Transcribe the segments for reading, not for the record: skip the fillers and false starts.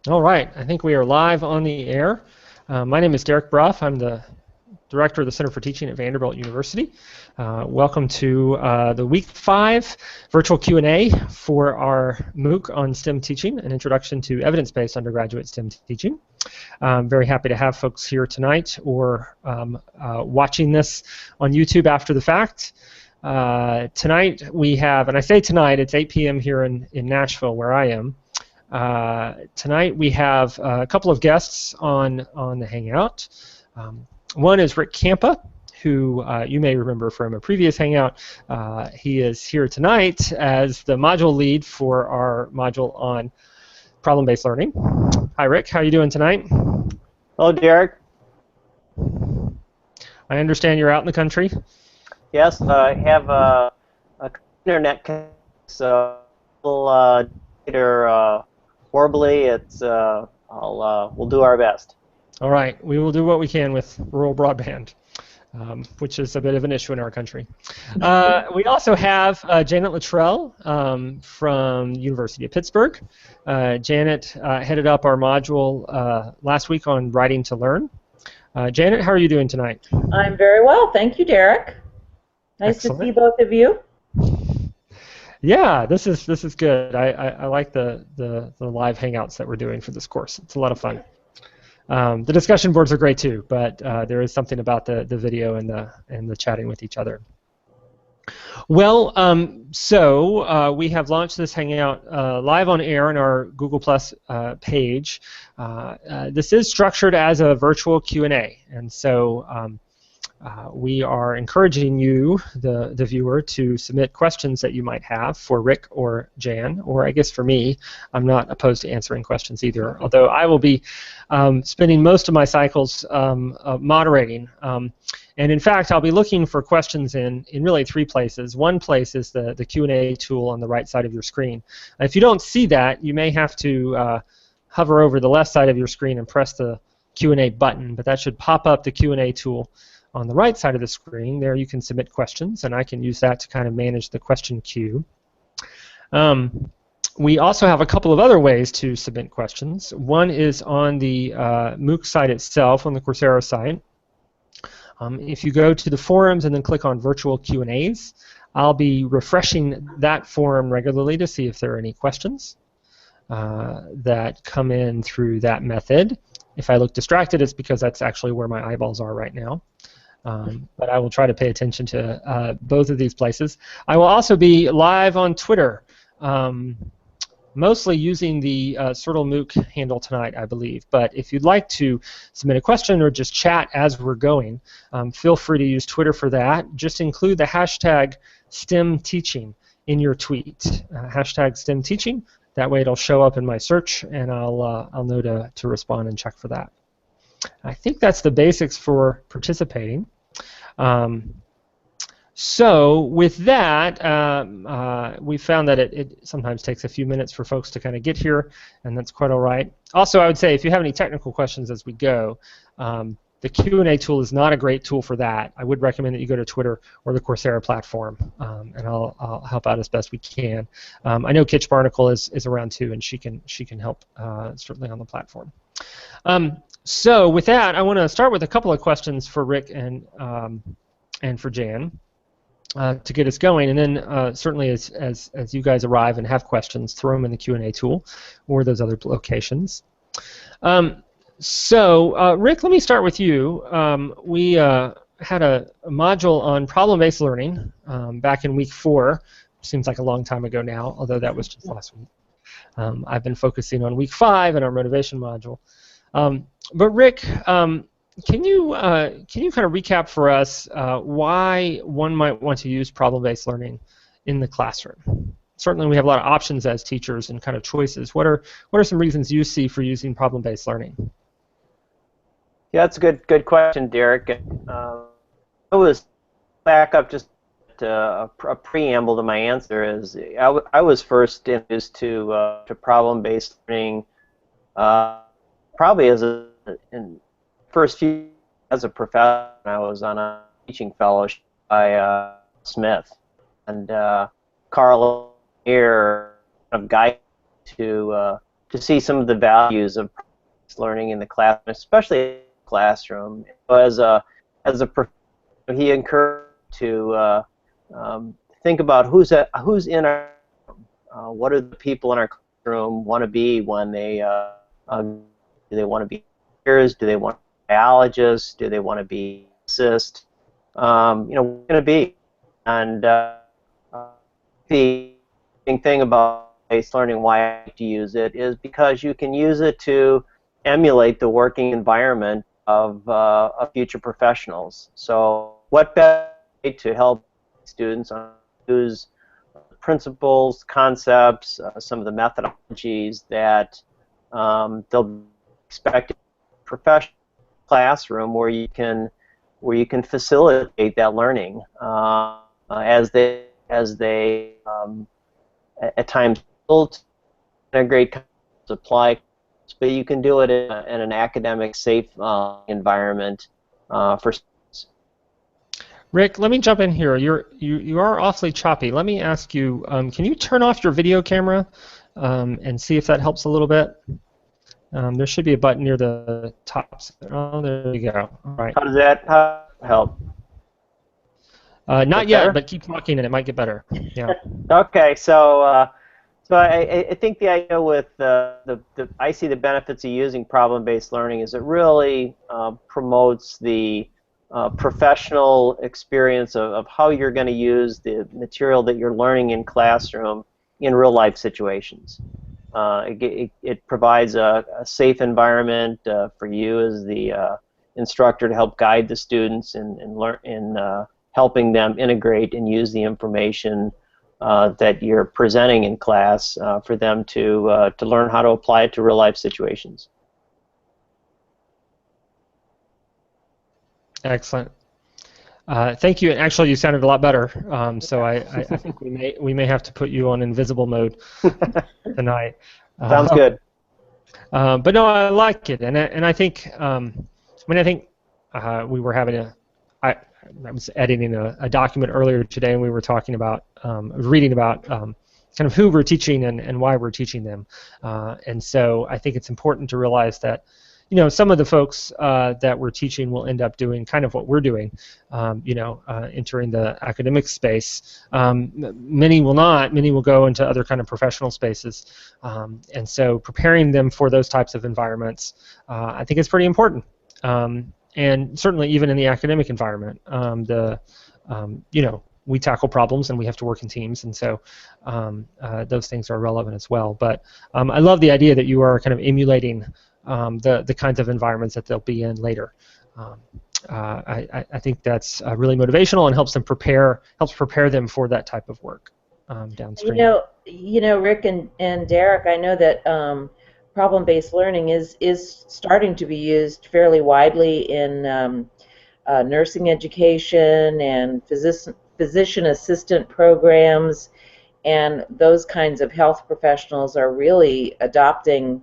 All right, I think we are live on the air. My name is Derek Bruff. I'm the Director of the Center for Teaching at Vanderbilt University. Welcome to the Week 5 virtual Q&A for our MOOC on STEM teaching, an introduction to evidence-based undergraduate STEM teaching. I'm very happy to have folks here tonight or watching this on YouTube after the fact. Tonight we have, and I say tonight, it's 8 p.m. here in Nashville where I am. Tonight we have a couple of guests on the Hangout. One is Rique Campa, who you may remember from a previous Hangout. He is here tonight as the module lead for our module on problem-based learning. Hi, Rick. How are you doing tonight? Hello, Derek. I understand you're out in the country. Yes, I have a internet connection, so later horribly. We'll do our best. All right, we will do what we can with rural broadband, which is a bit of an issue in our country. We also have Janet Littrell from the University of Pittsburgh. Janet headed up our module last week on Writing to Learn. Janet, how are you doing tonight? I'm very well, thank you, Derek. Nice Excellent. to see both of you. Yeah, this is good. I like the live hangouts that we're doing for this course. It's a lot of fun. The discussion boards are great too, but there is something about the video and the chatting with each other. Well, so we have launched this Hangout live on air on our Google Plus page. This is structured as a virtual Q&A, and so we are encouraging you, the viewer, to submit questions that you might have for Rick or Jan, or I guess for me. I'm not opposed to answering questions either, although I will be spending most of my cycles moderating. And in fact, I'll be looking for questions in really 3 places. One place is the Q&A tool on the right side of your screen. If you don't see that, you may have to hover over the left side of your screen and press the Q&A button, but that should pop up the Q&A tool on the right side of the screen. There you can submit questions, and I can use that to kind of manage the question queue. We also have a couple of other ways to submit questions. One is on the MOOC site itself, on the Coursera site. If you go to the forums and then click on virtual Q&As, I'll be refreshing that forum regularly to see if there are any questions that come in through that method. If I look distracted, it's because that's actually where my eyeballs are right now. But I will try to pay attention to both of these places. I will also be live on Twitter, mostly using the Sertal MOOC handle tonight, I believe. But if you'd like to submit a question or just chat as we're going, feel free to use Twitter for that. Just include the hashtag STEMTeaching in your tweet. Hashtag STEMTeaching. That way it'll show up in my search, and I'll know to respond and check for that. I think that's the basics for participating. So with that, we found that it sometimes takes a few minutes for folks to kind of get here, and that's quite all right. Also, I would say if you have any technical questions as we go, the Q&A tool is not a great tool for that. I would recommend that you go to Twitter or the Coursera platform, and I'll help out as best we can. I know Kitch Barnacle is around too, and she can help certainly on the platform. So with that, I want to start with a couple of questions for Rick and for Jan to get us going, and then certainly as you guys arrive and have questions, throw them in the Q&A tool or those other locations. So Rick, let me start with you. We had a module on problem-based learning back in week 4. Seems like a long time ago now, although that was just last week. I've been focusing on week 5 in our motivation module. But Rick, can you kind of recap for us why one might want to use problem-based learning in the classroom? Certainly, we have a lot of options as teachers and kind of choices. What are some reasons you see for using problem-based learning? Yeah, that's a good question, Derek. I was back up just a preamble to my answer. Is I was first introduced to problem-based learning probably in first few as a professor. I was on a teaching fellowship by Smith, and Carl here kind of guided to to see some of the values of learning in the classroom, especially in the classroom. As a professor, he encouraged to think about who's in our room. What are the people in our classroom want to be when do they want to be teachers? Do they want to be biologists? Do they want to be physicists? What going to be? And the thing about based learning, why I like to use it, is because you can use it to emulate the working environment of future professionals. So what better way to help students use principles, concepts, some of the methodologies that they'll expect in a professional classroom where you can facilitate that learning as they at times integrate concepts, apply, but you can do it in an academic, safe environment for students. Rick, let me jump in here. You are awfully choppy. Let me ask you, can you turn off your video camera and see if that helps a little bit? There should be a button near the top. Oh, there you go. All right. How does that help? Not yet, but keep talking and it might get better. Yeah. Okay, so I think the idea with I see the benefits of using problem-based learning is it really promotes the professional experience of how you're going to use the material that you're learning in classroom in real-life situations. It provides a safe environment for you as the instructor to help guide the students in helping them integrate and use the information that you're presenting in class for them to learn how to apply it to real-life situations. Excellent. Thank you. Actually, you sounded a lot better. So I think we may have to put you on invisible mode tonight. Sounds good. But no, I like it, and I think we were having I was editing a document earlier today, and we were talking about reading about kind of who we're teaching and why we're teaching them, and so I think it's important to realize that some of the folks that we're teaching will end up doing kind of what we're doing, entering the academic space. Many will not. Many will go into other kind of professional spaces, and so preparing them for those types of environments, I think is pretty important. And certainly even in the academic environment, we tackle problems and we have to work in teams, and so those things are relevant as well. But I love the idea that you are kind of emulating the kinds of environments that they'll be in later. I think that's really motivational and helps prepare them for that type of work downstream. Rick and Derek, I know that problem-based learning is starting to be used fairly widely in nursing education and physician assistant programs, and those kinds of health professionals are really adopting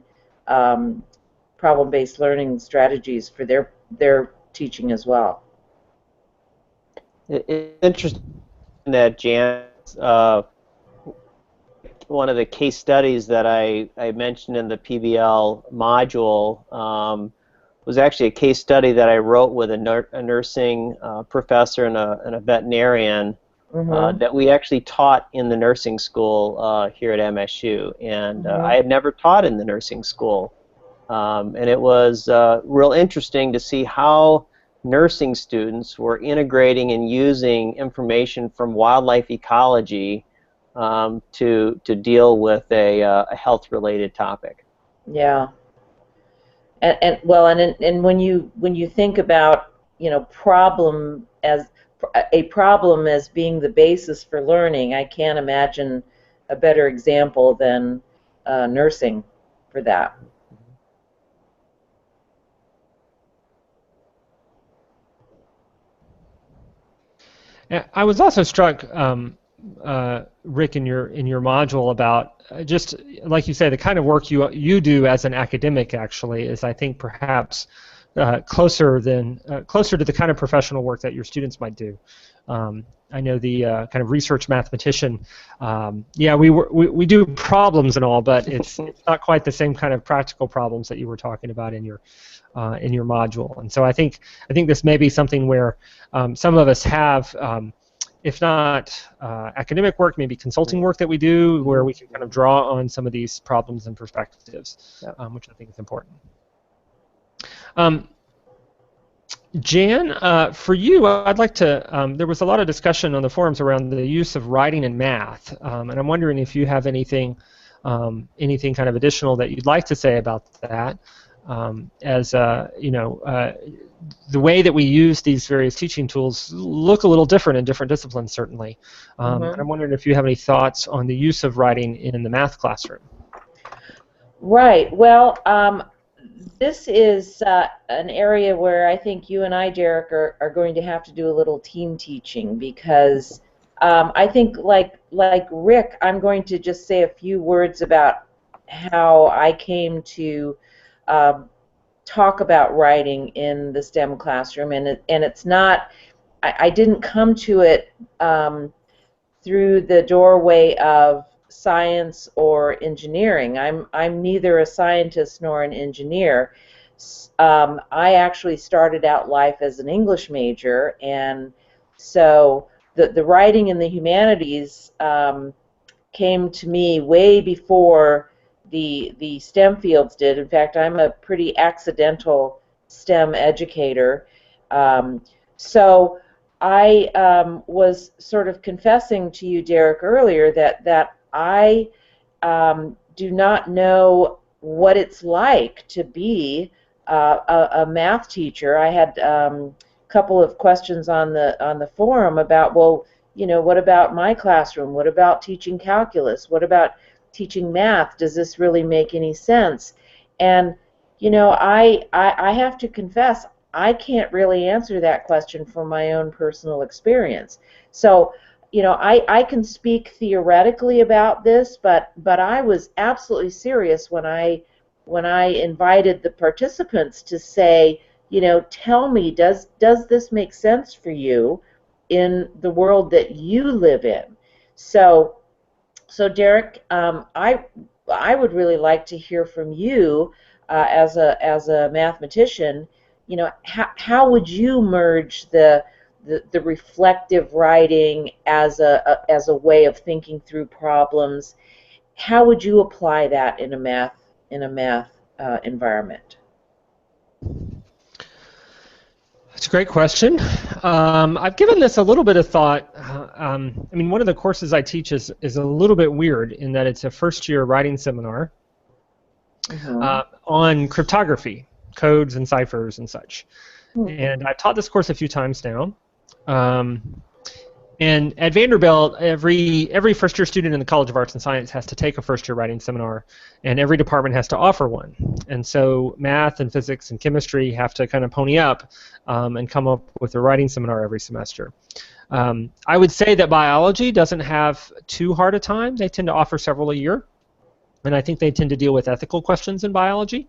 problem-based learning strategies for their teaching as well. It's interesting that Janet, one of the case studies that I mentioned in the PBL module was actually a case study that I wrote with a nursing professor and a veterinarian that we actually taught in the nursing school here at MSU. And I had never taught in the nursing school. And it was real interesting to see how nursing students were integrating and using information from wildlife ecology to deal with a health-related topic. Yeah, and when you think about problem as being the basis for learning, I can't imagine a better example than nursing for that. I was also struck, Rick, in your module about just like you say, the kind of work you do as an academic actually is, I think, perhaps closer to the kind of professional work that your students might do. I know the kind of research mathematician. Yeah, we do problems and all, but it's not quite the same kind of practical problems that you were talking about in your module. And so I think this may be something where some of us have, if not academic work, maybe consulting work that we do, where we can kind of draw on some of these problems and perspectives, which I think is important. Jan, for you, I'd like to, there was a lot of discussion on the forums around the use of writing in math, and I'm wondering if you have anything kind of additional that you'd like to say about that, as the way that we use these various teaching tools look a little different in different disciplines, certainly. And I'm wondering if you have any thoughts on the use of writing in the math classroom. Right. Well, this is an area where I think you and I, Derek, are going to have to do a little team teaching, because I think, like Rick, I'm going to just say a few words about how I came to talk about writing in the STEM classroom, and it's not, I didn't come to it through the doorway of science or engineering. I'm neither a scientist nor an engineer. I actually started out life as an English major, and so the writing in the humanities came to me way before the STEM fields did. In fact, I'm a pretty accidental STEM educator. So I was sort of confessing to you, Derek, earlier that I do not know what it's like to be a math teacher. I had a couple of questions on the forum about, well, what about my classroom? What about teaching calculus? What about teaching math? Does this really make any sense? And I have to confess, I can't really answer that question from my own personal experience. So I can speak theoretically about this, but I was absolutely serious when I invited the participants to say, tell me, does this make sense for you in the world that you live in? So Derek, I would really like to hear from you as a mathematician. How would you merge the reflective writing as a way of thinking through problems? How would you apply that in a math environment? That's a great question. I've given this a little bit of thought. I mean, one of the courses I teach is a little bit weird in that it's a first-year writing seminar on cryptography, codes and ciphers and such. And I've taught this course a few times now. And at Vanderbilt, every first-year student in the College of Arts and Science has to take a first-year writing seminar, and every department has to offer one. And so math and physics and chemistry have to kind of pony up and come up with a writing seminar every semester. I would say that biology doesn't have too hard a time. They tend to offer several a year, and I think they tend to deal with ethical questions in biology.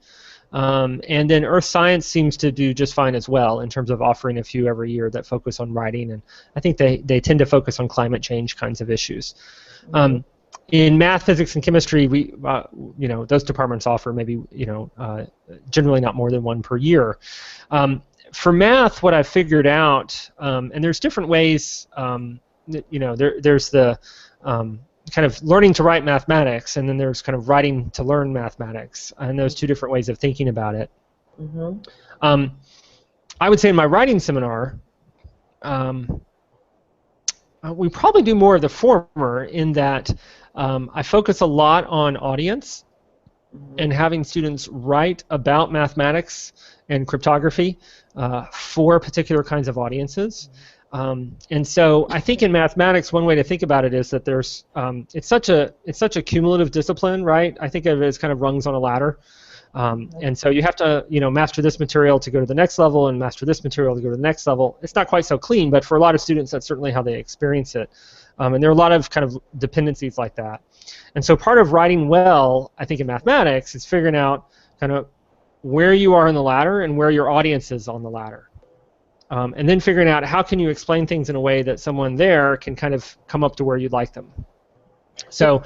And then earth science seems to do just fine as well in terms of offering a few every year that focus on writing, and I think they tend to focus on climate change kinds of issues. In math, physics, and chemistry, we those departments offer maybe generally not more than one per year. For math, what I've figured out, and there's different ways. There's the kind of learning to write mathematics, and then there's kind of writing to learn mathematics, and those two different ways of thinking about it. I would say in my writing seminar, we probably do more of the former in that I focus a lot on audience and having students write about mathematics and cryptography for particular kinds of audiences. And so I think in mathematics, one way to think about it is that there's it's such a cumulative discipline, right? I think of it as kind of rungs on a ladder. And so you have to master this material to go to the next level, and master this material to go to the next level. It's not quite so clean, but for a lot of students, that's certainly how they experience it. And there are a lot of kind of dependencies like that. And so part of writing well, I think, in mathematics is figuring out kind of where you are in the ladder and where your audience is on the ladder. And then figuring out how can you explain things in a way that someone there can kind of come up to where you'd like them. So,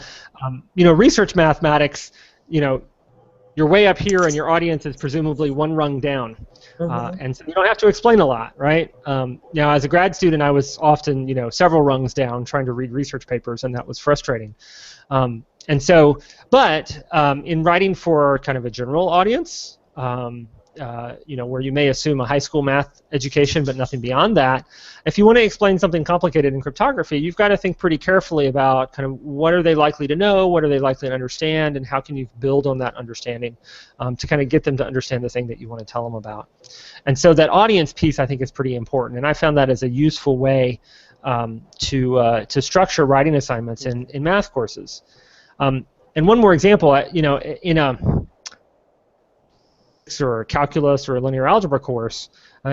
research mathematics, you're way up here and your audience is presumably one rung down. And so you don't have to explain a lot, right? Now, as a grad student, I was often, several rungs down trying to read research papers, and that was frustrating. And so, but in writing for kind of a general audience, where you may assume a high school math education but nothing beyond that, if you want to explain something complicated in cryptography, you've got to think pretty carefully about kind of what are they likely to know, what are they likely to understand, and how can you build on that understanding to kind of get them to understand the thing that you want to tell them about. And so that audience piece, I think, is pretty important, and I found that as a useful way to structure writing assignments in math courses. And one more example, in a or calculus or a linear algebra course,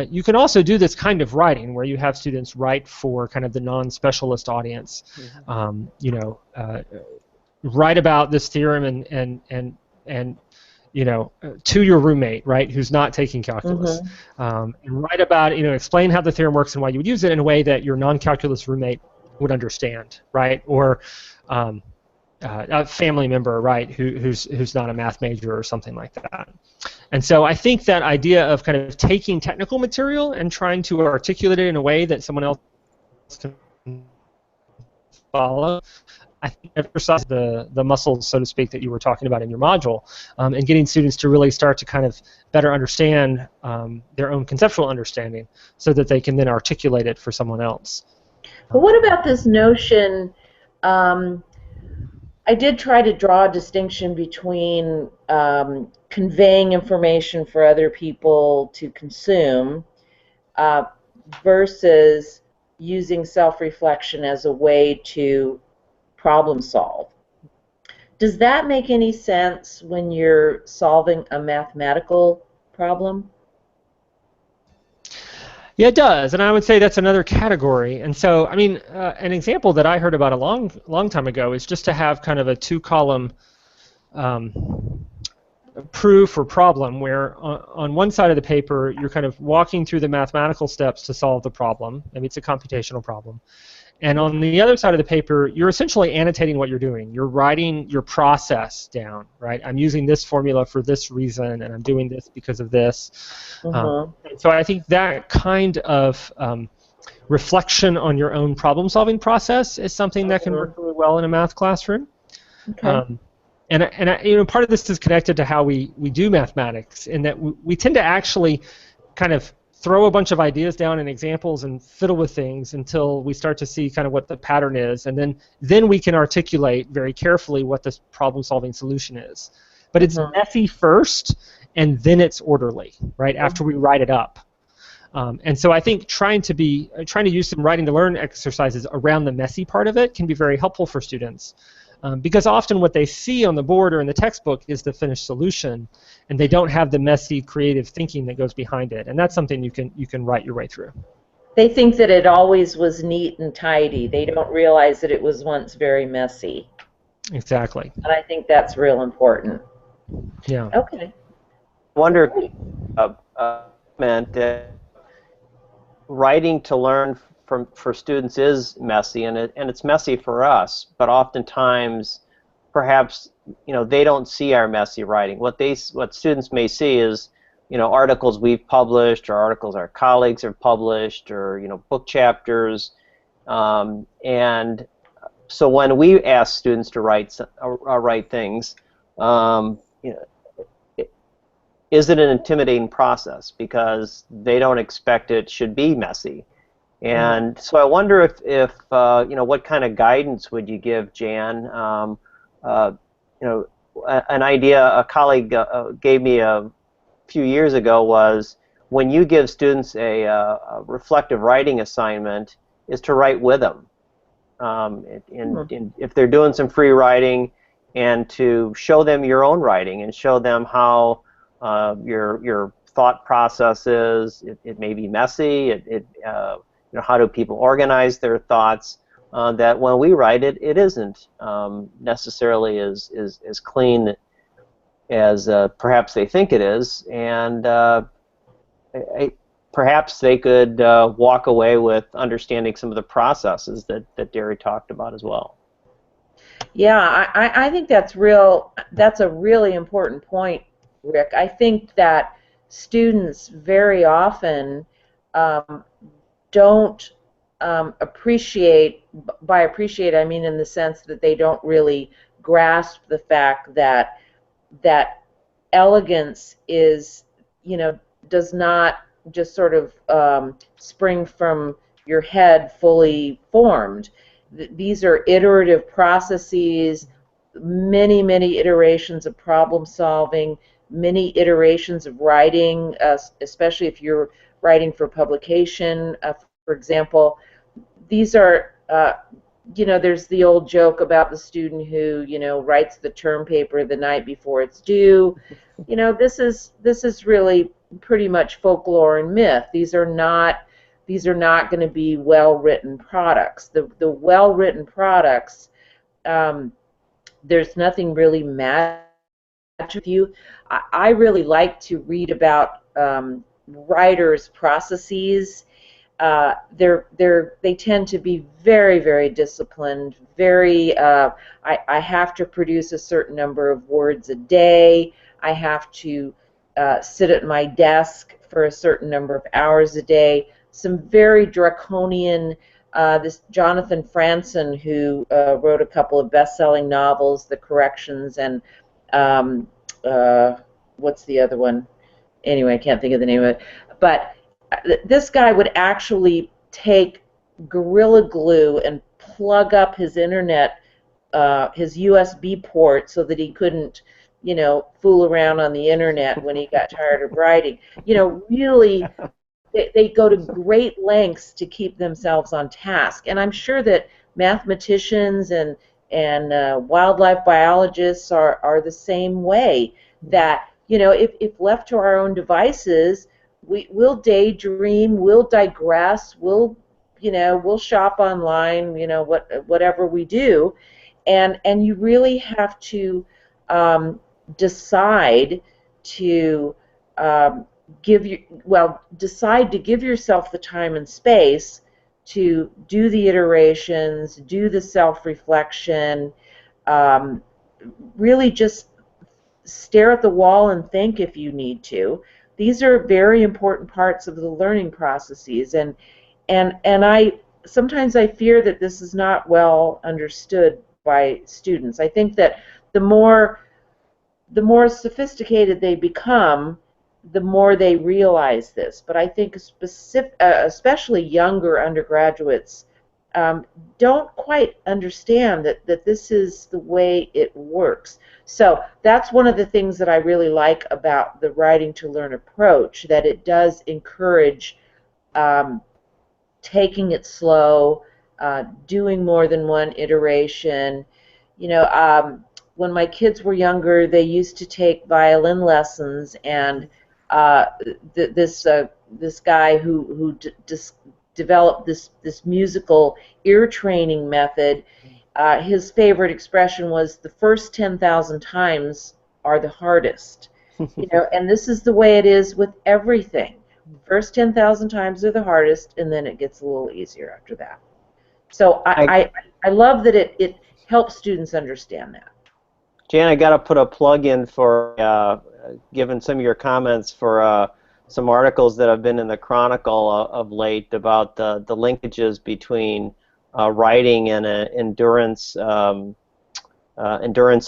you can also do this kind of writing where you have students write for kind of the non-specialist audience. Write about this theorem and to your roommate, right, who's not taking calculus, and write about explain how the theorem works and why you would use it in a way that your non-calculus roommate would understand, right, or a family member, right, who's not a math major or something like that. And so I think that idea of kind of taking technical material and trying to articulate it in a way that someone else can follow, I think exercise the muscles, so to speak, that you were talking about in your module, and getting students to really start to kind of better understand their own conceptual understanding so that they can then articulate it for someone else. But what about this notion, I did try to draw a distinction between conveying information for other people to consume versus using self-reflection as a way to problem solve. Does that make any sense when you're solving a mathematical problem? Yeah, it does, and I would say that's another category. And so, I mean, an example that I heard about a long time ago is just to have kind of a two-column proof or problem where on one side of the paper you're kind of walking through the mathematical steps to solve the problem. Maybe it's a computational problem. And on the other side of the paper, you're essentially annotating what you're doing. You're writing your process down, right? I'm using this formula for this reason, and I'm doing this because of this. So I think that kind of reflection on your own problem-solving process is something that can work really well in a math classroom. Okay. And part of this is connected to how we do mathematics, in that we tend to actually kind of throw a bunch of ideas down and examples and fiddle with things until we start to see kind of what the pattern is, and then we can articulate very carefully what this problem-solving solution is. But it's messy first, and then it's orderly, right, after we write it up. And so I think trying to use some writing to learn exercises around the messy part of it can be very helpful for students. Because often what they see on the board or in the textbook is the finished solution, and they don't have the messy, creative thinking that goes behind it. And that's something you can write your way through. They think that it always was neat and tidy. They don't realize that it was once very messy. Exactly. And I think that's real important. Yeah. Okay. I wonder, writing to learn for students is messy, and it's messy for us, but oftentimes perhaps they don't see our messy writing. What students may see is articles we've published, or articles our colleagues have published, or book chapters, and so when we ask students to write things, is it an intimidating process because they don't expect it should be messy? And so I wonder if what kind of guidance would you give, Jan? An idea a colleague gave me a few years ago was, when you give students a reflective writing assignment, is to write with them. If they're doing some free writing, and to show them your own writing and show them how your thought process is. It may be messy. How do people organize their thoughts? That when we write it, it isn't necessarily as clean as perhaps they think it is, and perhaps they could walk away with understanding some of the processes that Derry talked about as well. Yeah, I think that's real. That's a really important point, Rick. I think that students very often um, don't appreciate. By appreciate, I mean in the sense that they don't really grasp the fact that elegance is, does not just sort of spring from your head fully formed. These are iterative processes, many iterations of problem solving, many iterations of writing, especially if you're writing for publication, for example. These are, there's the old joke about the student who, writes the term paper the night before it's due. This is really pretty much folklore and myth. These are not going to be well-written products. The well-written products, there's nothing really magic with you. I really like to read about writers' processes. They tend to be very disciplined. I have to produce a certain number of words a day. I have to sit at my desk for a certain number of hours a day. Some very draconian. This Jonathan Franzen, who wrote a couple of best-selling novels, The Corrections, and what's the other one? Anyway, I can't think of the name of it. But this guy would actually take Gorilla Glue and plug up his internet, his USB port, so that he couldn't, fool around on the internet when he got tired of writing. Really, they go to great lengths to keep themselves on task. And I'm sure that mathematicians and wildlife biologists are the same way. That, if left to our own devices, we'll daydream, we'll digress, we'll shop online, whatever we do, and you really have to decide to decide to give yourself the time and space to do the iterations, do the self-reflection, really just stare at the wall and think if you need to. These are very important parts of the learning processes, and I sometimes I fear that this is not well understood by students. I think that the more sophisticated they become, the more they realize this. But I think especially younger undergraduates don't quite understand that this is the way it works. So that's one of the things that I really like about the writing to learn approach, that it does encourage taking it slow, doing more than one iteration. When my kids were younger, they used to take violin lessons, and this guy who developed this musical ear training method, his favorite expression was, the first 10,000 times are the hardest. And this is the way it is with everything. First 10,000 times are the hardest, and then it gets a little easier after that. So I love that it helps students understand that. Jan, I got to put a plug in for given some of your comments for some articles that have been in the Chronicle of late about the linkages between writing and endurance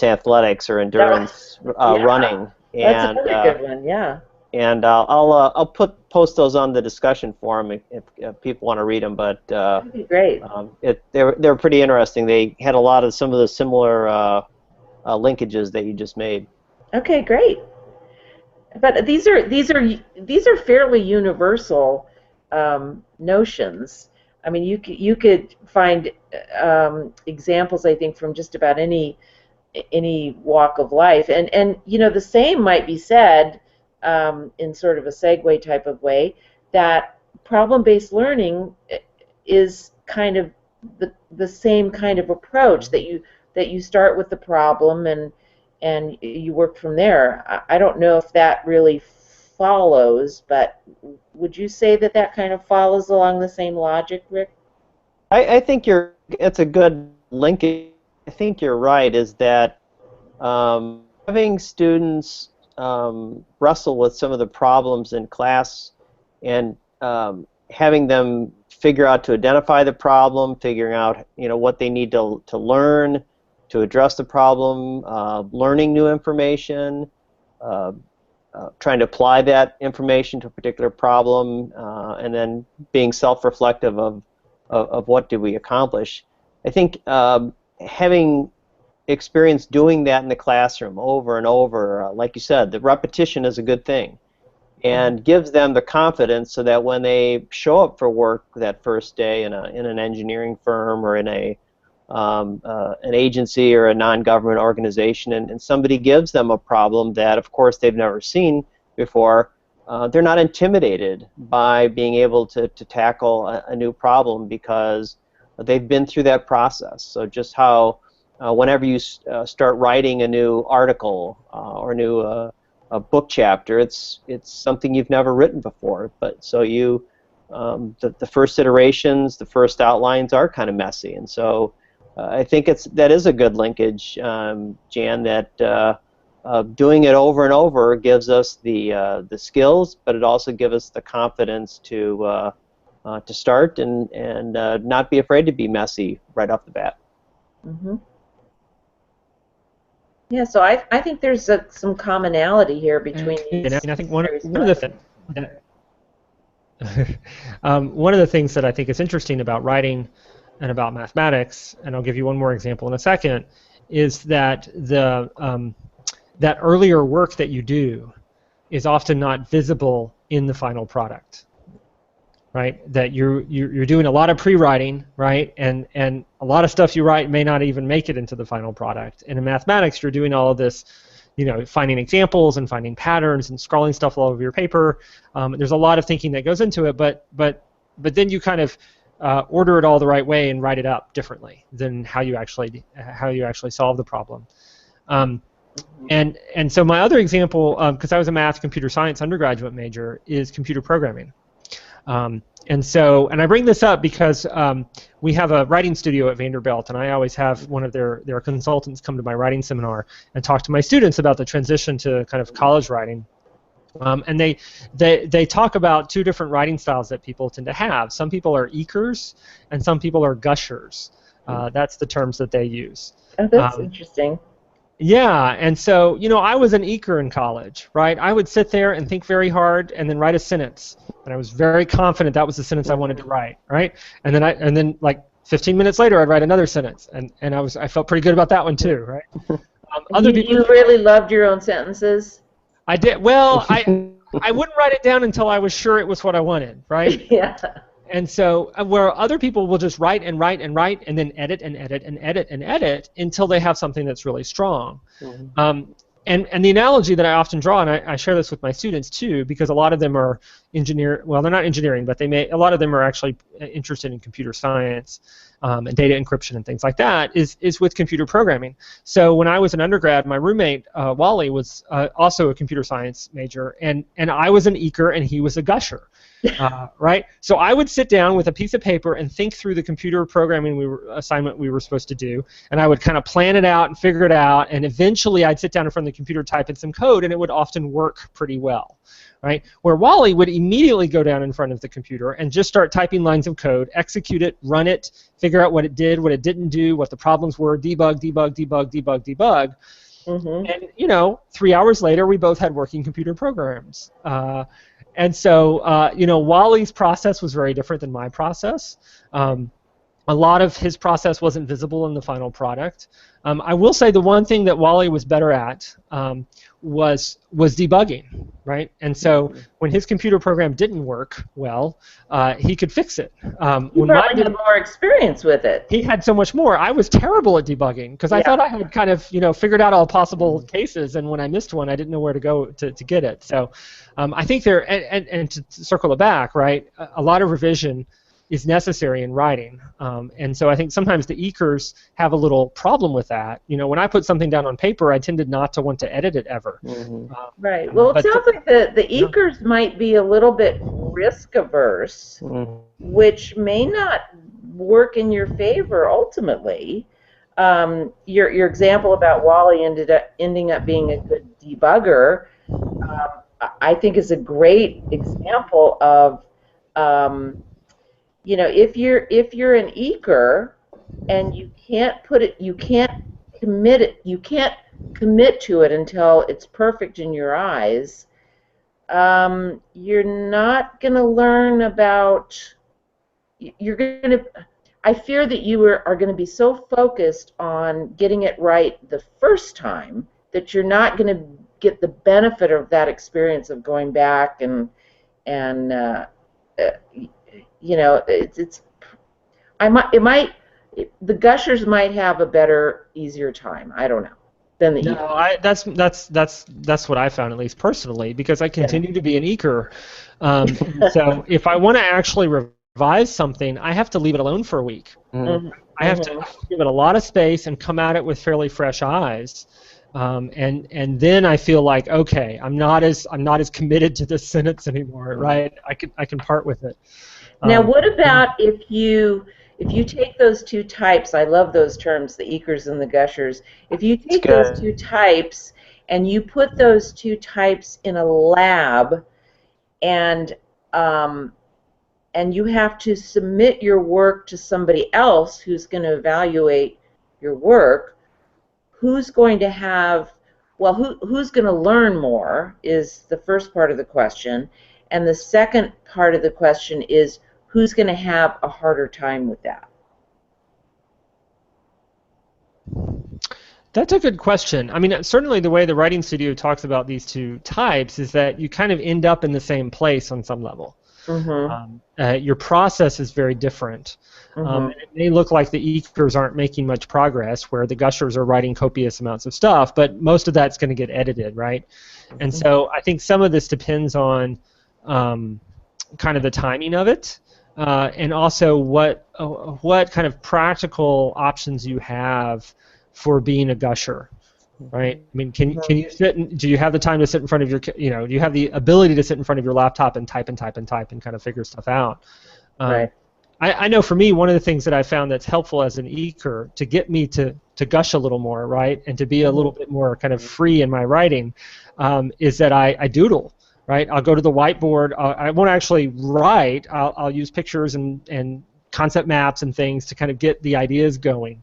athletics or endurance running. That's a really good one, yeah. And I'll post those on the discussion forum if people want to read them. But that'd be great. They're pretty interesting. They had some of the similar linkages that you just made. Okay, great. But these are fairly universal notions. I mean, you could find examples, I think, from just about any walk of life, and the same might be said in sort of a segue type of way, that problem-based learning is kind of the same kind of approach, that you start with the problem, and and you work from there. I don't know if that really follows, but would you say that that kind of follows along the same logic, Rick? I think it's a good linkage. I think you're right, is that having students wrestle with some of the problems in class and having them figure out to identify the problem, figuring out what they need to learn to address the problem, learning new information, trying to apply that information to a particular problem, and then being self-reflective of what did we accomplish. I think having experience doing that in the classroom over and over, like you said, the repetition is a good thing, and gives them the confidence so that when they show up for work that first day in an engineering firm or in an agency or a non-government organization, and somebody gives them a problem that, of course, they've never seen before, they're not intimidated by being able to tackle a new problem because they've been through that process. So just how whenever you start writing a new article or a book chapter, it's something you've never written before. But so the first iterations, the first outlines are kind of messy, and so I think that is a good linkage, Jan. That doing it over and over gives us the skills, but it also gives us the confidence to start and not be afraid to be messy right off the bat. Mm-hmm. Yeah, so I think there's some commonality here between these. And I think one of the things that I think is interesting about writing and about mathematics, and I'll give you one more example in a second, is that that earlier work that you do is often not visible in the final product. Right, that you're doing a lot of pre-writing, right, and a lot of stuff you write may not even make it into the final product. And in mathematics, you're doing all of this, finding examples and finding patterns and scrawling stuff all over your paper. There's a lot of thinking that goes into it, but then you kind of order it all the right way and write it up differently than how you actually solve the problem. And so my other example, because I was a math computer science undergraduate major, is computer programming. And I bring this up because we have a writing studio at Vanderbilt, and I always have one of their consultants come to my writing seminar and talk to my students about the transition to kind of college writing. And they talk about two different writing styles that people tend to have. Some people are ekers, and some people are gushers. That's the terms that they use. Oh, that's interesting. Yeah, and so, I was an eker in college, right? I would sit there and think very hard and then write a sentence. And I was very confident that was the sentence I wanted to write, right? And then like 15 minutes later, I'd write another sentence. And I felt pretty good about that one too, right? You really loved your own sentences? I did. Well, I wouldn't write it down until I was sure it was what I wanted, right? Yeah. And so where other people will just write and write and write and then edit and edit and edit and edit until they have something that's really strong. Mm-hmm. And the analogy that I often draw, and I share this with my students too, because a lot of them are well, they're not engineering, but a lot of them are actually interested in computer science and data encryption and things like that, is with computer programming. So when I was an undergrad, my roommate, Wally, was also a computer science major, and I was an eker and he was a gusher. Right? So I would sit down with a piece of paper and think through the computer programming assignment we were supposed to do, and I would kind of plan it out and figure it out, and eventually I'd sit down in front of the computer, type in some code, and it would often work pretty well. Right? Where Wally would immediately go down in front of the computer and just start typing lines of code, execute it, run it, figure out what it did, what it didn't do, what the problems were, debug, debug, debug, debug, debug. Mm-hmm. And 3 hours later, we both had working computer programs. And so, Wally's process was very different than my process. A lot of his process wasn't visible in the final product. I will say the one thing that Wally was better at was debugging, right? And so when his computer program didn't work well, he could fix it. You probably had more experience with it. He had so much more. I was terrible at debugging because I thought I had kind of figured out all possible cases, and when I missed one, I didn't know where to go to get it. So I think and to circle it back, right? A lot of revision is necessary in writing. And so I think sometimes the ekers have a little problem with that. You know, when I put something down on paper, I tended not to want to edit it ever. Right. Well, it sounds like the yeah. ekers might be a little bit risk averse, which may not work in your favor ultimately. Your example about Wally ending up being a good debugger, I think is a great example of, you know, if you're an eker and you can't put it, you can't commit to it until it's perfect in your eyes, you're not going to learn about, you're going to, I fear that you are going to be so focused on getting it right the first time that you're not going to get the benefit of that experience of going back and you know, the gushers might have a better, easier time. I don't know. Than the eker. That's what I found, at least personally, because I continue to be an eker. So if I want to actually revise something, I have to leave it alone for a week. I have to give it a lot of space and come at it with fairly fresh eyes. And then I feel like, okay, I'm not as committed to this sentence anymore, right? I can part with it. Now, what about if you take those two types? I love those terms, the ekers and the gushers. If you take those two types and you put those two types in a lab, and you have to submit your work to somebody else who's going to evaluate your work, who's going to have, well, who's going to learn more is the first part of the question, and the second part of the question is who's going to have a harder time with that? That's a good question. I mean, certainly the way the Writing Studio talks about these two types is that you kind of end up in the same place on some level. Your process is very different. It may look like the ekers aren't making much progress, where the gushers are writing copious amounts of stuff, but most of that's going to get edited, right? And so I think some of this depends on kind of the timing of it, and also what kind of practical options you have for being a gusher, right? I mean, can you sit? Do you have the time to sit in front of your, do you have the ability to sit in front of your laptop and type and type and type and kind of figure stuff out? Right. I know for me, one of the things that I found that's helpful as an eker to get me to gush a little more, right, and to be a little bit more kind of free in my writing, is that I doodle. Right, I'll go to the whiteboard. I won't actually write. I'll use pictures and concept maps and things to kind of get the ideas going.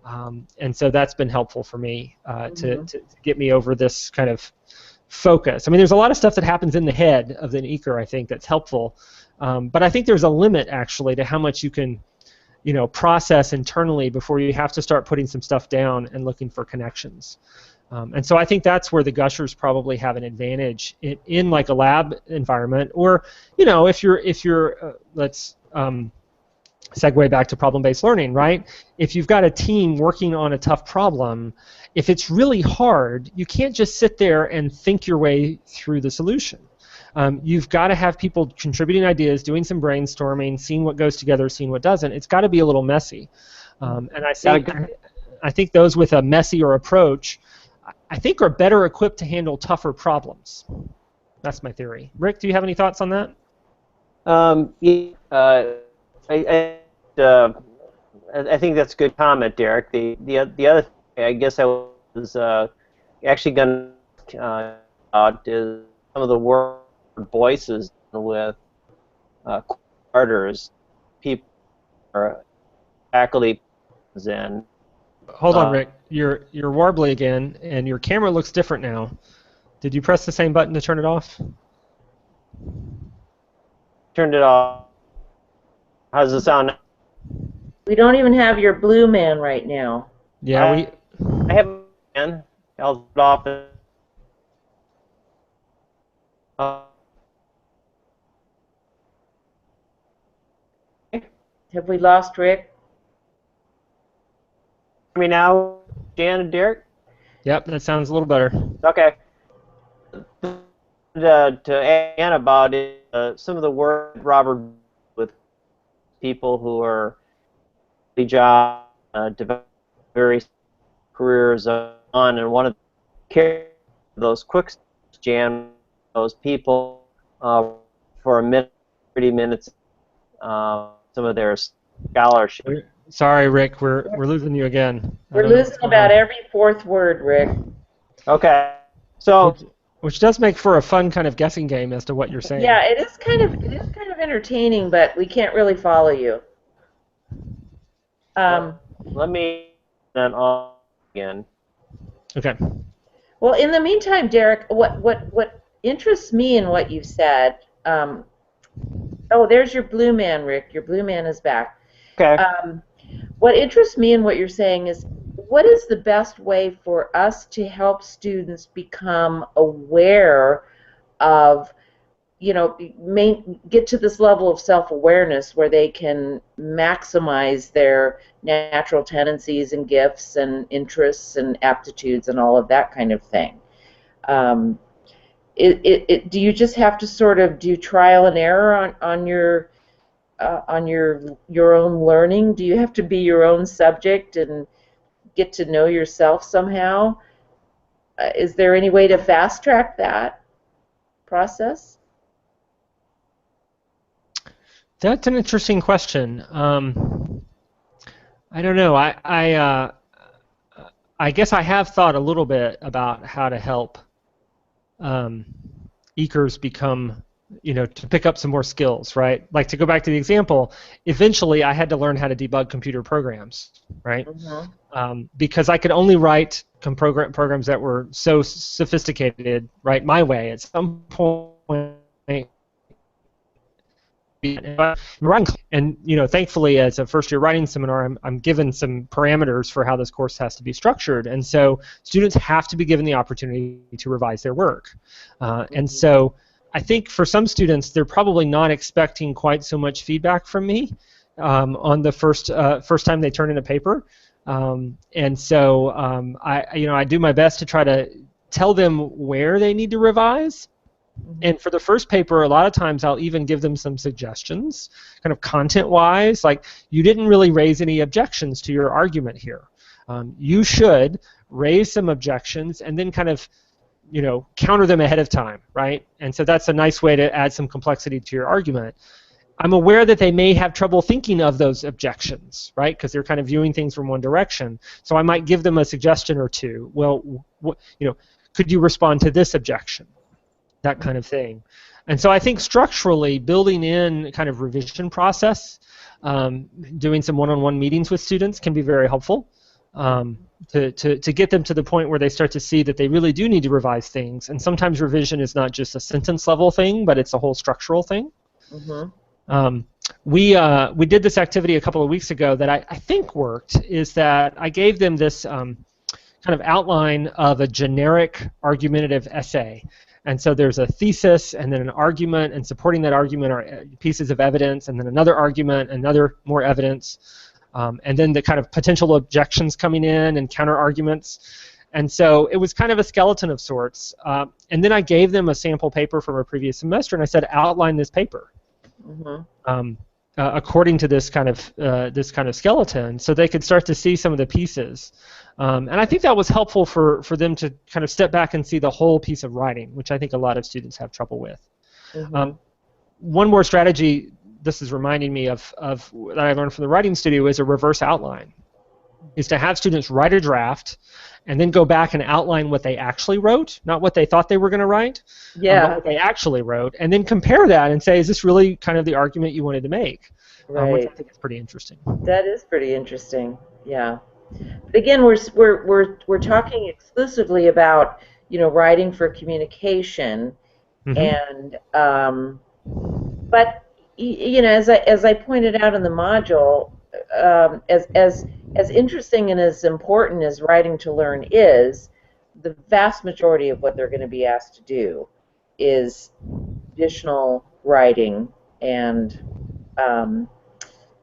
And so that's been helpful for me to get me over this kind of focus. I mean, there's a lot of stuff that happens in the head of an eker, I think, that's helpful. But I think there's a limit, actually, to how much you can, process internally before you have to start putting some stuff down and looking for connections. And so I think that's where the gushers probably have an advantage in like a lab environment, or if you're let's segue back to problem-based learning, right? If you've got a team working on a tough problem, if it's really hard, you can't just sit there and think your way through the solution. You've got to have people contributing ideas, doing some brainstorming, seeing what goes together, seeing what doesn't. It's got to be a little messy. And I think those with a messier approach, I think, are better equipped to handle tougher problems. That's my theory. Rick, do you have any thoughts on that? I think that's a good comment, Derek. The other thing I guess I was actually going to out is some of the word voices with quarters, people, or faculty, and hold on, Rick. You're warbly again, and your camera looks different now. Did you press the same button to turn it off? Turned it off. How does it sound now? We don't even have your blue man right now. Yeah, I have a man. I'll put off. Have we lost Rick? Hear me now, Jan and Derek? Yep, that sounds a little better. Okay. To add about it, some of the work Robert with people who are job develop various careers on, and one of those quick jam those people for a minute, 30 minutes, some of their scholarship. Sorry, Rick, we're losing you again. We're losing about every fourth word, Rick. Okay, so which does make for a fun kind of guessing game as to what you're saying. Yeah, it is kind of entertaining, but we can't really follow you. Let me that on again. Okay. Well, in the meantime, Derek, what interests me in what you've said. Oh, there's your blue man, Rick. Your blue man is back. Okay. What interests me in what you're saying is, what is the best way for us to help students become aware of, get to this level of self-awareness where they can maximize their natural tendencies and gifts and interests and aptitudes and all of that kind of thing? Do you just have to sort of do trial and error on your own learning? Do you have to be your own subject and get to know yourself somehow? Is there any way to fast track that process? That's an interesting question. I don't know. I guess I have thought a little bit about how to help EKers become, to pick up some more skills, right? Like, to go back to the example, eventually I had to learn how to debug computer programs, right? Mm-hmm. Because I could only write programs that were so sophisticated, right, my way. At some point, and thankfully, as a first-year writing seminar, I'm given some parameters for how this course has to be structured, and so students have to be given the opportunity to revise their work. And so I think for some students, they're probably not expecting quite so much feedback from me on the first time they turn in a paper, and so I do my best to try to tell them where they need to revise. And for the first paper, a lot of times I'll even give them some suggestions, kind of content-wise, like, you didn't really raise any objections to your argument here. You should raise some objections and then kind of, counter them ahead of time, right? And so that's a nice way to add some complexity to your argument. I'm aware that they may have trouble thinking of those objections, right? Because they're kind of viewing things from one direction. So I might give them a suggestion or two. Well, could you respond to this objection? That kind of thing. And so I think structurally building in kind of revision process, doing some one-on-one meetings with students can be very helpful to get them to the point where they start to see that they really do need to revise things. And sometimes revision is not just a sentence level thing, but it's a whole structural thing. Mm-hmm. We did this activity a couple of weeks ago that I think worked, is that I gave them this kind of outline of a generic argumentative essay. And so there's a thesis and then an argument, and supporting that argument are pieces of evidence, and then another argument, another more evidence, and then the kind of potential objections coming in and counter arguments. And so it was kind of a skeleton of sorts. And then I gave them a sample paper from a previous semester, and I said, outline this paper. Mm-hmm. According to this kind of skeleton, so they could start to see some of the pieces. And I think that was helpful for them to kind of step back and see the whole piece of writing, which I think a lot of students have trouble with. Mm-hmm. One more strategy this is reminding me of that I learned from the writing studio is a reverse outline, is to have students write a draft and then go back and outline what they actually wrote, not what they thought they were going to write, but what they actually wrote, and then compare that and say, is this really kind of the argument you wanted to make? Right. Which I think is pretty interesting. That is pretty interesting, yeah. But again, we're talking exclusively about writing for communication, mm-hmm. And but as I pointed out in the module, as interesting and as important as writing to learn is, the vast majority of what they're going to be asked to do is additional writing, and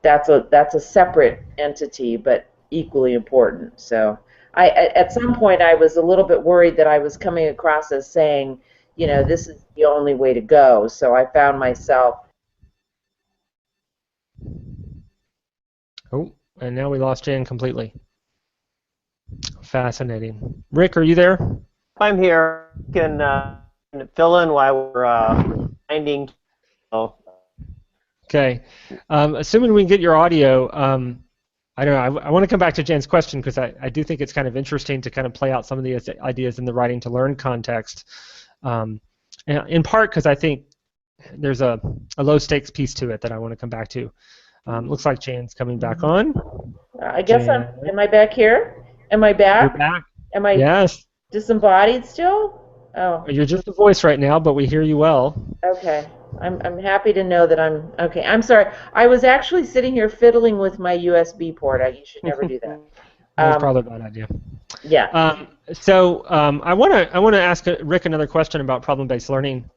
that's a separate entity, but equally important. So at some point I was a little bit worried that I was coming across as saying, this is the only way to go. So I found myself Oh, and now we lost Jan completely. Fascinating. Rick, are you there? I'm here. Can fill in while we're finding. Okay. Assuming we can get your audio, I don't know. I want to come back to Jan's question because I do think it's kind of interesting to kind of play out some of the ideas in the writing to learn context. And in part because I think there's a low stakes piece to it that I want to come back to. Looks like Jan's coming back on. I guess am I back here? Am I back? You're back. Am I Yes. disembodied still? Oh. You're just a voice right now, but we hear you well. Okay. I'm happy to know that I'm okay. I'm sorry. I was actually sitting here fiddling with my USB port. You should never do that. That's probably a bad idea. Yeah. So I want to ask Rick another question about problem-based learning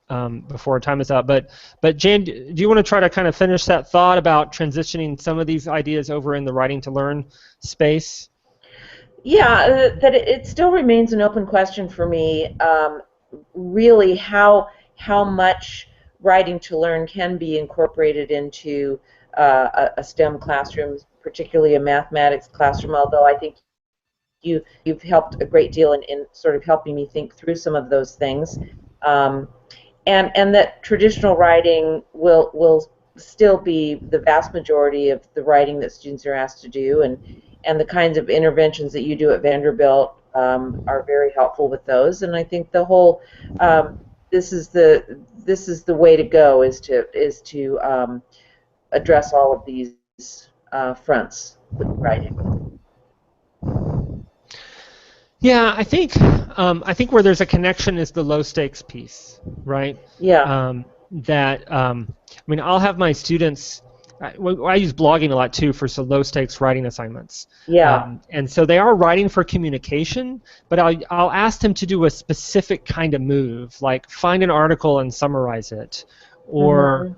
before time is up. But Jan, do you want to try to kind of finish that thought about transitioning some of these ideas over in the writing to learn space? Yeah, that it still remains an open question for me. Really, how much writing to learn can be incorporated into a STEM classroom, particularly a mathematics classroom. Although I think you've helped a great deal in sort of helping me think through some of those things, and that traditional writing will still be the vast majority of the writing that students are asked to do, and the kinds of interventions that you do at Vanderbilt are very helpful with those. And I think the whole this is the way to go, is to address all of these fronts with writing. Yeah, I think where there's a connection is the low stakes piece, right? Yeah. I mean, I'll have my students. I use blogging a lot too for some low stakes writing assignments. Yeah. And so they are writing for communication, but I'll ask them to do a specific kind of move, like find an article and summarize it, or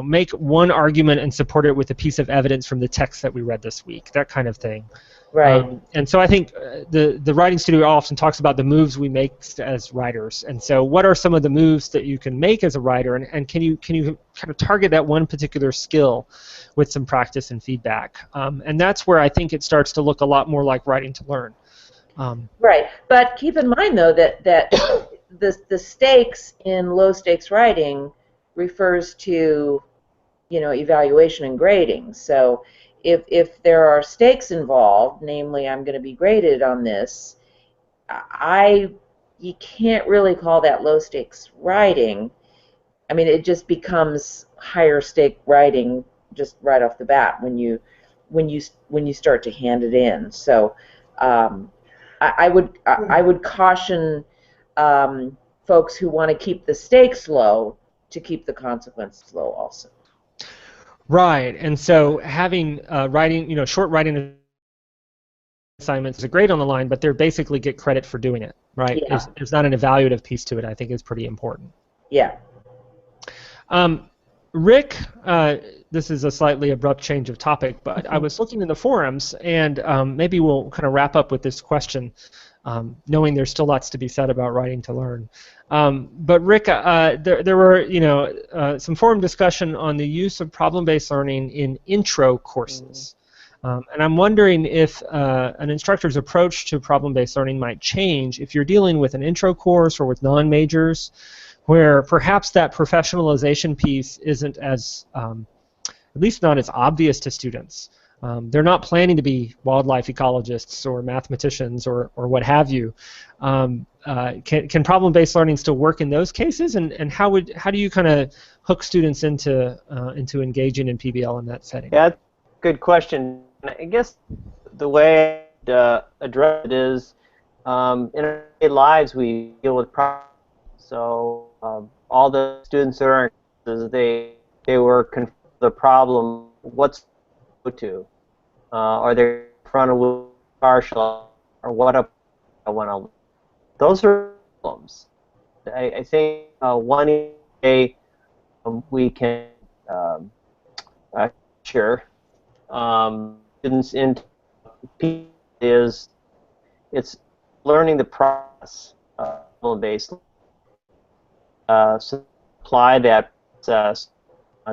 make one argument and support it with a piece of evidence from the text that we read this week, that kind of thing. Right. And so I think the writing studio often talks about the moves we make as writers. And so what are some of the moves that you can make as a writer, and can you kind of target that one particular skill with some practice and feedback? And that's where I think it starts to look a lot more like writing to learn. Right. But keep in mind, though, that the stakes in low stakes writing refers to, evaluation and grading. So if there are stakes involved, namely I'm going to be graded on this, you can't really call that low stakes writing. I mean, it just becomes higher stake writing just right off the bat when you start to hand it in. So I would caution folks who want to keep the stakes low to keep the consequences low also. Right, and so having short writing assignments is a grade on the line, but they basically get credit for doing it, right? Yeah. There's not an evaluative piece to it. I think is pretty important. Yeah. Rick, this is a slightly abrupt change of topic, but I was looking in the forums, and maybe we'll kind of wrap up with this question, knowing there's still lots to be said about writing to learn. But Rick, there were some forum discussion on the use of problem-based learning in intro courses. And I'm wondering if an instructor's approach to problem-based learning might change if you're dealing with an intro course or with non-majors, where perhaps that professionalization piece isn't as, at least not as obvious to students. They're not planning to be wildlife ecologists or mathematicians or what have you. Can problem-based learning still work in those cases? And how do you kind of hook students into engaging in PBL in that setting? Yeah, good question. I guess the way I'd address it is in our lives we deal with problems. So all the students that are in they were confronted with the problem. What's to go to? Are they in front of partial or what up? I want to. Those are problems. I think one day we can sure students into is it's learning the process based. So apply that process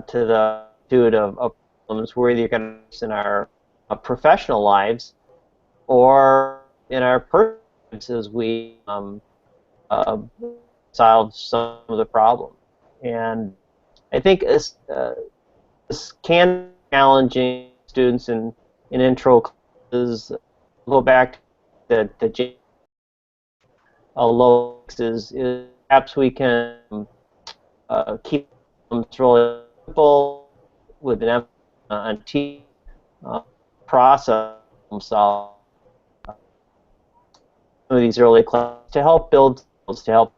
to the attitude of problems we're either going to face in our professional lives or in our personal lives as we solve some of the problem. And I think this can be challenging students in intro classes. Go back to the low is perhaps we can keep them really simple with an emphasis on team process solve some of these early classes to help build skills, to help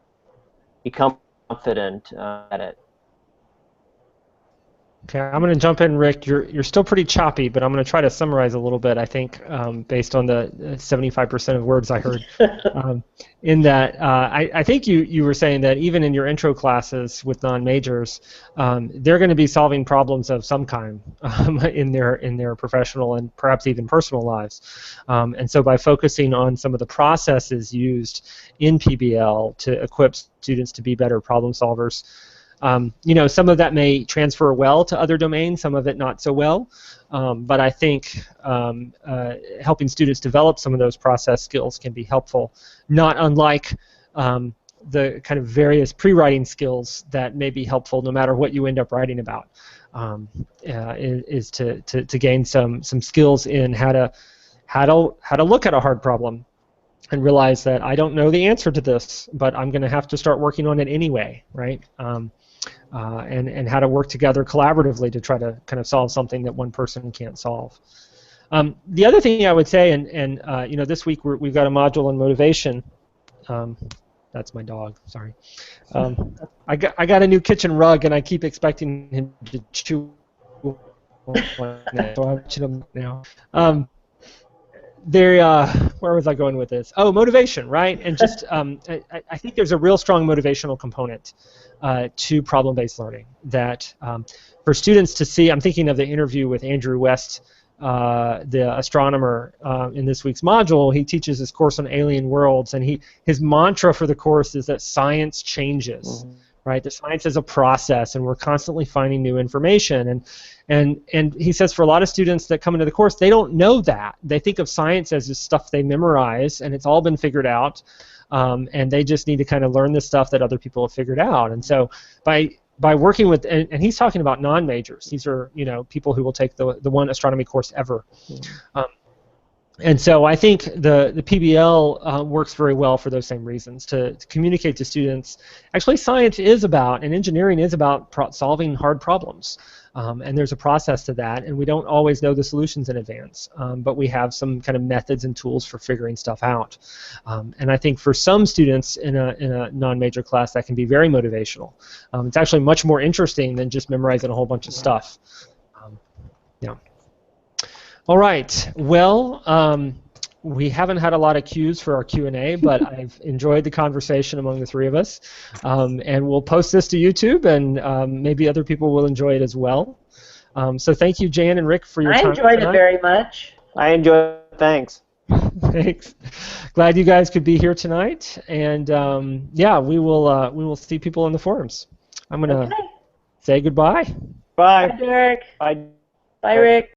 become confident at it. Okay, I'm going to jump in, Rick. You're still pretty choppy, but I'm going to try to summarize a little bit, I think, based on the 75% of words I heard. In that, I think you were saying that even in your intro classes with non-majors, they're going to be solving problems of some kind in their professional and perhaps even personal lives. And so by focusing on some of the processes used in PBL to equip students to be better problem solvers, some of that may transfer well to other domains, some of it not so well, but I think helping students develop some of those process skills can be helpful, not unlike the kind of various pre-writing skills that may be helpful no matter what you end up writing about, is to gain some skills in how to look at a hard problem and realize that I don't know the answer to this, but I'm going to have to start working on it anyway, right? And how to work together collaboratively to try to kind of solve something that one person can't solve. The other thing I would say, and this week we've got a module on motivation. That's my dog. Sorry. I got a new kitchen rug, and I keep expecting him to chew on it, so I'm watching him now. Where was I going with this? Oh, motivation, right? And just I think there's a real strong motivational component to problem-based learning that for students to see. I'm thinking of the interview with Andrew West, the astronomer, in this week's module. He teaches this course on alien worlds, and his mantra for the course is that science changes. Mm-hmm. Right, the science is a process, and we're constantly finding new information. And he says for a lot of students that come into the course, they don't know that. They think of science as just stuff they memorize, and it's all been figured out, and they just need to kind of learn the stuff that other people have figured out. And so by working with, and he's talking about non-majors. These are people who will take the one astronomy course ever. Mm-hmm. And so I think the PBL works very well for those same reasons, to communicate to students, actually science is about, and engineering is about solving hard problems. And there's a process to that, and we don't always know the solutions in advance, but we have some kind of methods and tools for figuring stuff out. And I think for some students in a non-major class, that can be very motivational. It's actually much more interesting than just memorizing a whole bunch of stuff. Yeah. All right. Well, we haven't had a lot of cues for our Q&A, but I've enjoyed the conversation among the three of us. And we'll post this to YouTube, and maybe other people will enjoy it as well. So thank you, Jan and Rick, for your time. I enjoyed it very much. I enjoyed it. Thanks. Thanks. Glad you guys could be here tonight. And yeah, we will see people in the forums. I'm going to say goodbye. Bye. Bye, Derek. Bye. Bye, Rick.